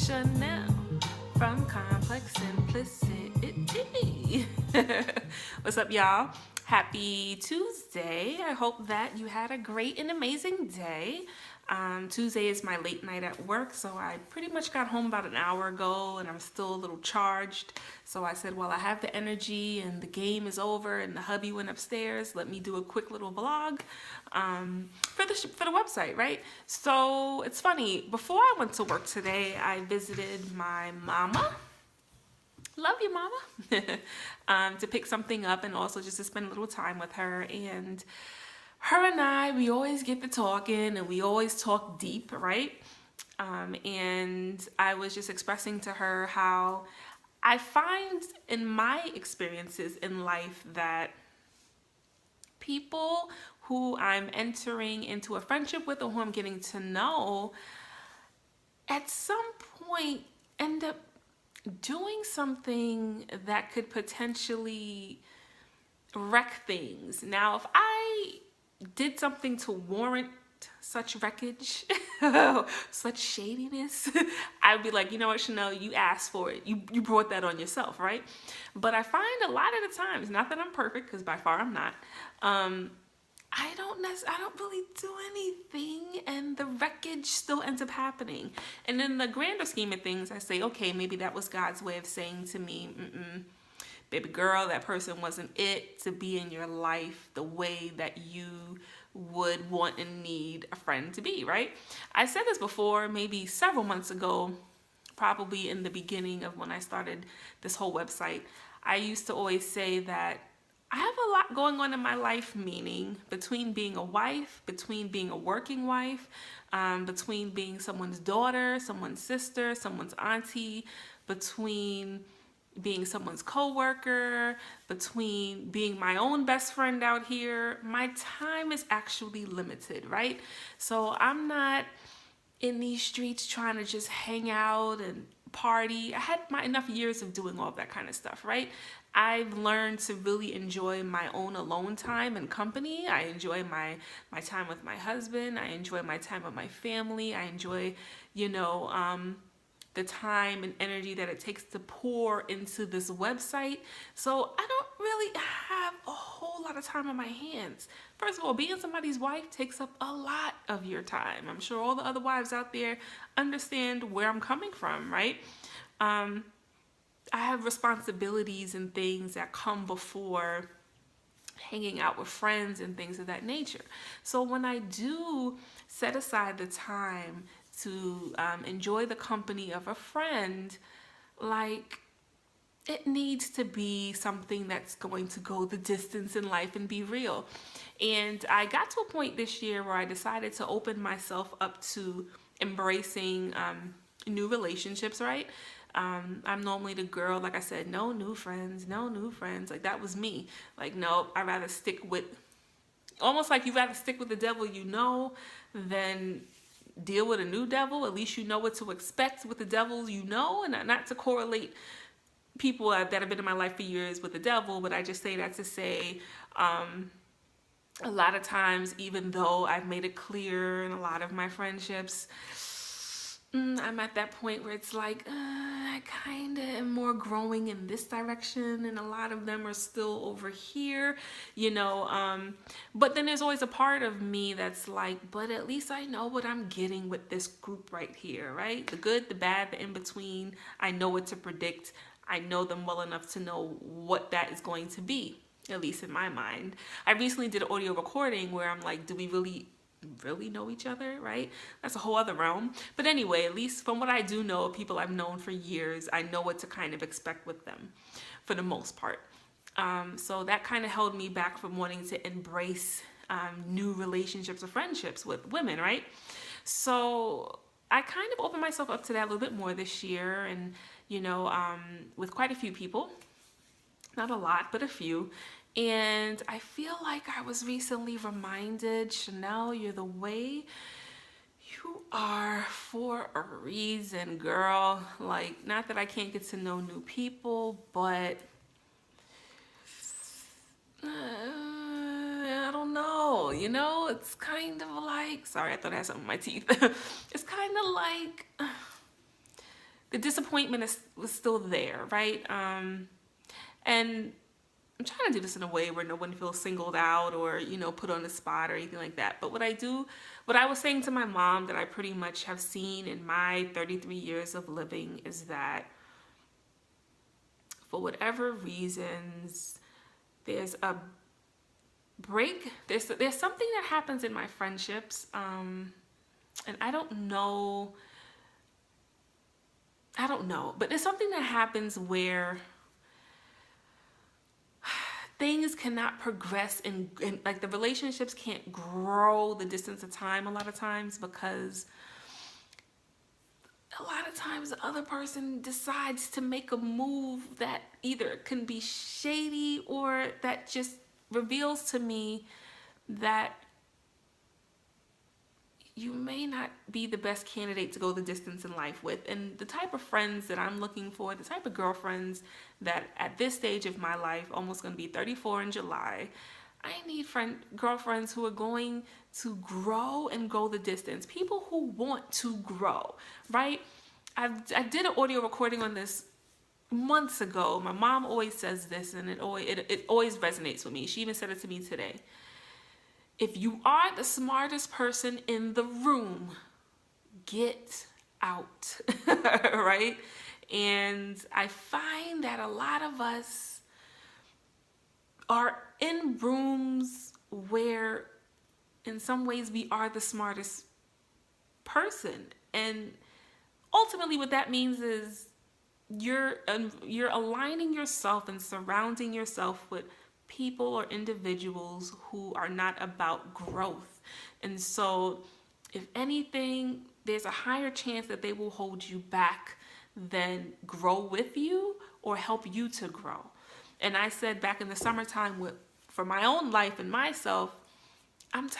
Chanel from Complex Simplicity. What's up, y'all? Happy Tuesday. I hope that you had a great and amazing day. Tuesday is my late night at work, so I pretty much got home about an hour ago and I'm still a little charged. So I said, well, I have the energy and the game is over and the hubby went upstairs. Let me do a quick little vlog for the website, right? So it's funny. Before I went to work today, I visited my mama. Love you, mama. To pick something up and also just to spend a little time with her. And her and I, we always get to talking and we always talk deep, right? And I was just expressing to her how I find in my experiences in life that people who I'm entering into a friendship with or who I'm getting to know at some point end up doing something that could potentially wreck things. Now, if I did something to warrant such wreckage, such shadiness, I'd be like, you know what, Chanel, you asked for it. You brought that on yourself, right? But I find a lot of the times, not that I'm perfect, because by far I'm not, I don't really do anything and the wreckage still ends up happening. And in the grander scheme of things, I say, okay, maybe that was God's way of saying to me, baby girl, that person wasn't it to be in your life the way that you would want and need a friend to be, right? I said this before, maybe several months ago, probably in the beginning of when I started this whole website. I used to always say that I have a lot going on in my life, meaning between being a wife, between being a working wife, between being someone's daughter, someone's sister, someone's auntie, between being someone's coworker, between being my own best friend out here. My time is actually limited, right? So I'm not in these streets trying to just hang out and party. I had enough years of doing all of that kind of stuff, right? I've learned to really enjoy my own alone time and company. I enjoy my time with my husband. I enjoy my time with my family. I enjoy, the time and energy that it takes to pour into this website. So I don't really have a whole lot of time on my hands. First of all, being somebody's wife takes up a lot of your time. I'm sure all the other wives out there understand where I'm coming from, right? I have responsibilities and things that come before hanging out with friends and things of that nature. So when I do set aside the time to enjoy the company of a friend, like, it needs to be something that's going to go the distance in life and be real. And I got to a point this year where I decided to open myself up to embracing new relationships, right? I'm normally the girl, like I said, no new friends, no new friends. Like, that was me. Like, no, I'd rather stick with, almost like you'd rather stick with the devil you know than deal with a new devil. At least you know what to expect with the devil you know, and not to correlate people that have been in my life for years with the devil, but I just say that to say, a lot of times, even though I've made it clear in a lot of my friendships, I'm at that point where it's like, I kind of am more growing in this direction and a lot of them are still over here, but then there's always a part of me that's like, but at least I know what I'm getting with this group right here, right? The good, the bad, the in between. I know what to predict. I know them well enough to know what that is going to be, at least in my mind. I recently did an audio recording where I'm like, do we really know each other, right? That's a whole other realm. But anyway, at least from what I do know, people I've known for years, I know what to kind of expect with them for the most part. So that kind of held me back from wanting to embrace new relationships or friendships with women, right? So I kind of opened myself up to that a little bit more this year, and with quite a few people, not a lot, but a few. And I feel like I was recently reminded, Chanel, you're the way you are for a reason, girl. Like, not that I can't get to know new people, but I don't know, it's kind of like, sorry, I thought I had something in my teeth. It's kind of like, the disappointment was still there, right? And I'm trying to do this in a way where no one feels singled out or, put on the spot or anything like that. But what I was saying to my mom that I pretty much have seen in my 33 years of living is that for whatever reasons, there's a break. There's something that happens in my friendships. And I don't know, but there's something that happens where things cannot progress and like the relationships can't grow the distance of time a lot of times, because a lot of times the other person decides to make a move that either can be shady or that just reveals to me that you may not be the best candidate to go the distance in life with. And the type of friends that I'm looking for, the type of girlfriends that at this stage of my life, almost going to be 34 in July, I need girlfriends who are going to grow and go the distance. People who want to grow, right? I did an audio recording on this months ago. My mom always says this, and it always resonates with me. She even said it to me today. If you are the smartest person in the room, get out, right? And I find that a lot of us are in rooms where in some ways we are the smartest person. And ultimately what that means is you're aligning yourself and surrounding yourself with people or individuals who are not about growth. And so if anything, there's a higher chance that they will hold you back than grow with you or help you to grow. And I said back in the summertime for my own life and myself,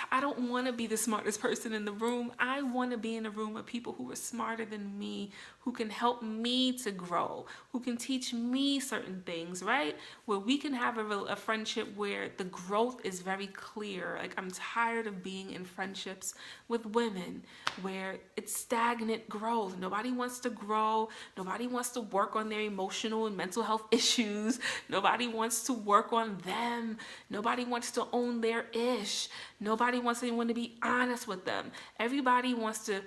I don't want to be the smartest person in the room. I want to be in a room with people who are smarter than me, who can help me to grow, who can teach me certain things, right? Where we can have a friendship where the growth is very clear. Like, I'm tired of being in friendships with women where it's stagnant growth. Nobody wants to grow. Nobody wants to work on their emotional and mental health issues. Nobody wants to work on them. Nobody wants to own their ish. Nobody wants anyone to be honest with them. Everybody wants to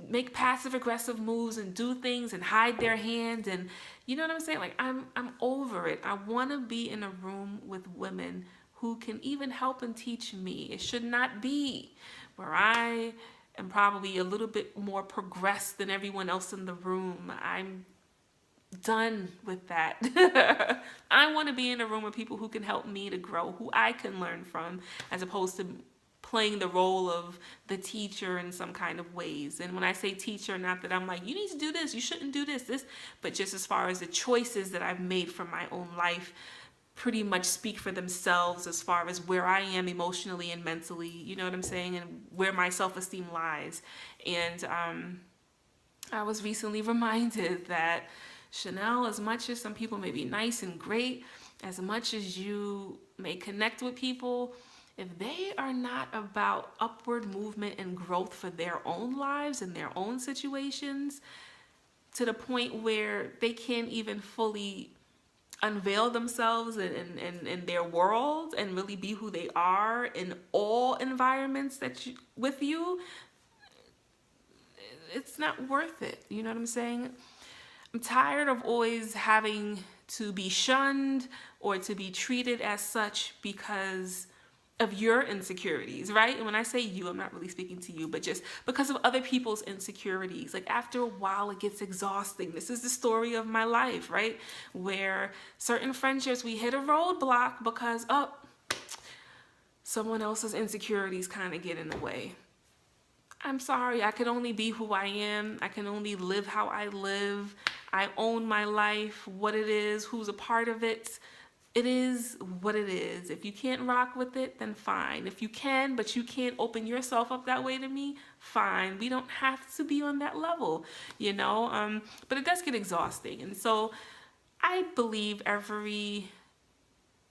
make passive aggressive moves and do things and hide their hand, and you know what I'm saying? Like, I'm over it. I want to be in a room with women who can even help and teach me. It should not be where I am probably a little bit more progressed than everyone else in the room. I'm done with that. I want to be in a room with people who can help me to grow, who I can learn from, as opposed to playing the role of the teacher in some kind of ways. And when I say teacher, not that I'm like, you need to do this, you shouldn't do this, but just as far as the choices that I've made from my own life pretty much speak for themselves as far as where I am emotionally and mentally, you know what I'm saying, and where my self-esteem lies. And I was recently reminded that Chanel, as much as some people may be nice and great, as much as you may connect with people, if they are not about upward movement and growth for their own lives and their own situations, to the point where they can't even fully unveil themselves in their world and really be who they are in all environments with you, it's not worth it. You know what I'm saying? I'm tired of always having to be shunned or to be treated as such because of your insecurities, right? And when I say you, I'm not really speaking to you, but just because of other people's insecurities. Like, after a while, it gets exhausting. This is the story of my life, right? Where certain friendships, we hit a roadblock because, someone else's insecurities kind of get in the way. I'm sorry, I can only be who I am. I can only live how I live. I own my life, what it is, who's a part of it. It is what it is. If you can't rock with it, then fine. If you can, but you can't open yourself up that way to me, fine. We don't have to be on that level, you know? But it does get exhausting. And so I believe every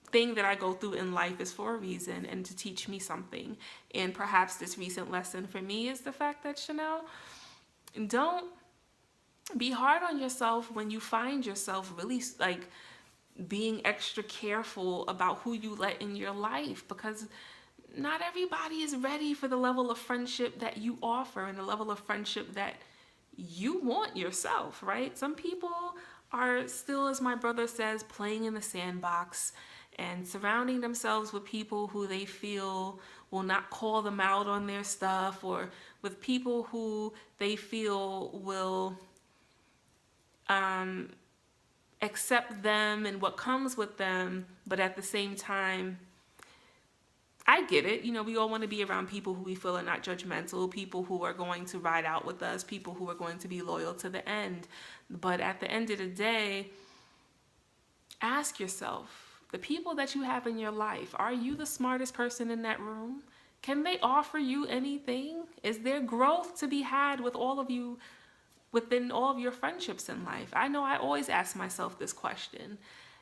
thing that I go through in life is for a reason and to teach me something. And perhaps this recent lesson for me is the fact that, Chanel, don't be hard on yourself when you find yourself really like being extra careful about who you let in your life, because not everybody is ready for the level of friendship that you offer and the level of friendship that you want yourself, right? Some people are still, as my brother says, playing in the sandbox and surrounding themselves with people who they feel will not call them out on their stuff, or with people who they feel will accept them and what comes with them, but at the same time, I get it. You know, we all want to be around people who we feel are not judgmental, people who are going to ride out with us, people who are going to be loyal to the end. But at the end of the day, ask yourself, the people that you have in your life, are you the smartest person in that room? Can they offer you anything? Is there growth to be had with all of you within all of your friendships in life? I know I always ask myself this question.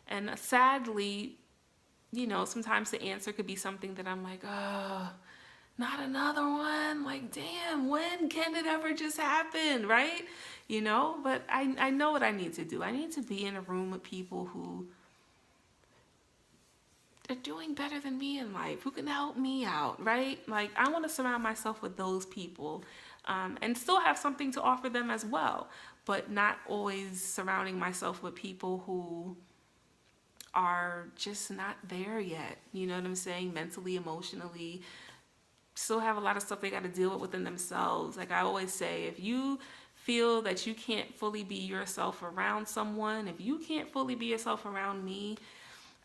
And sadly, you know, sometimes the answer could be something that I'm like, oh, not another one. Like, damn, when can it ever just happen, right? You know, but I know what I need to do. I need to be in a room with people who are doing better than me in life, who can help me out, right? Like, I want to surround myself with those people, and still have something to offer them as well, but not always surrounding myself with people who are just not there yet. You know what I'm saying? Mentally, emotionally, still have a lot of stuff they got to deal with within themselves. Like I always say, if you feel that you can't fully be yourself around someone, if you can't fully be yourself around me,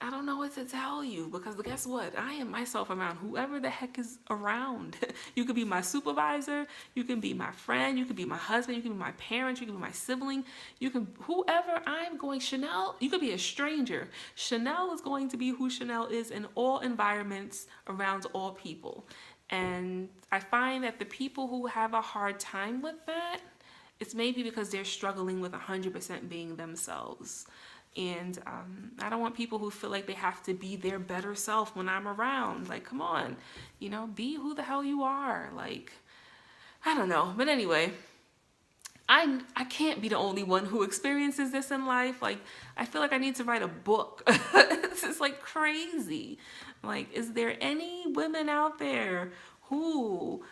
I don't know what to tell you, because guess what? I am myself around whoever the heck is around. You could be my supervisor, you can be my friend, you could be my husband, you can be my parents, you can be my sibling, you can, whoever I'm going, Chanel, you could be a stranger. Chanel is going to be who Chanel is in all environments around all people. And I find that the people who have a hard time with that, it's maybe because they're struggling with 100% being themselves. And I don't want people who feel like they have to be their better self when I'm around. Like, come on, you know, be who the hell you are. Like, I don't know. But anyway, I can't be the only one who experiences this in life. Like, I feel like I need to write a book. This is like crazy. Like, is there any women out there who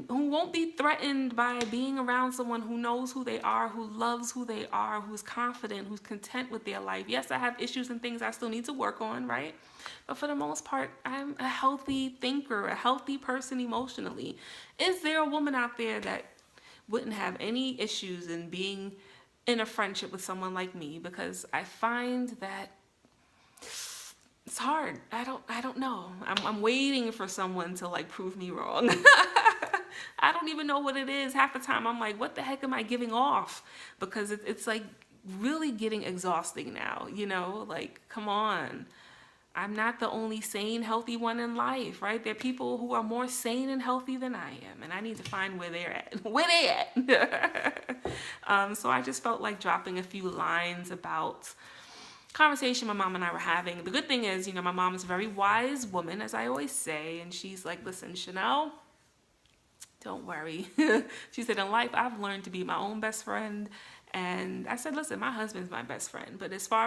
won't be threatened by being around someone who knows who they are, who loves who they are, who's confident, who's content with their life? Yes, I have issues and things I still need to work on, right? But for the most part, I'm a healthy thinker, a healthy person emotionally. Is there a woman out there that wouldn't have any issues in being in a friendship with someone like me? Because I find that it's hard. I don't know. I'm waiting for someone to like prove me wrong. I don't even know what it is. Half the time I'm like, what the heck am I giving off? Because it's like really getting exhausting now, you know? Like, come on. I'm not the only sane, healthy one in life, right? There are people who are more sane and healthy than I am, and I need to find where they're at. Where they at? So I just felt like dropping a few lines about conversation my mom and I were having. The good thing is, you know, my mom is a very wise woman, as I always say, and she's like, listen, Chanel, don't worry. She said, in life, I've learned to be my own best friend. And I said, listen, my husband's my best friend, but as far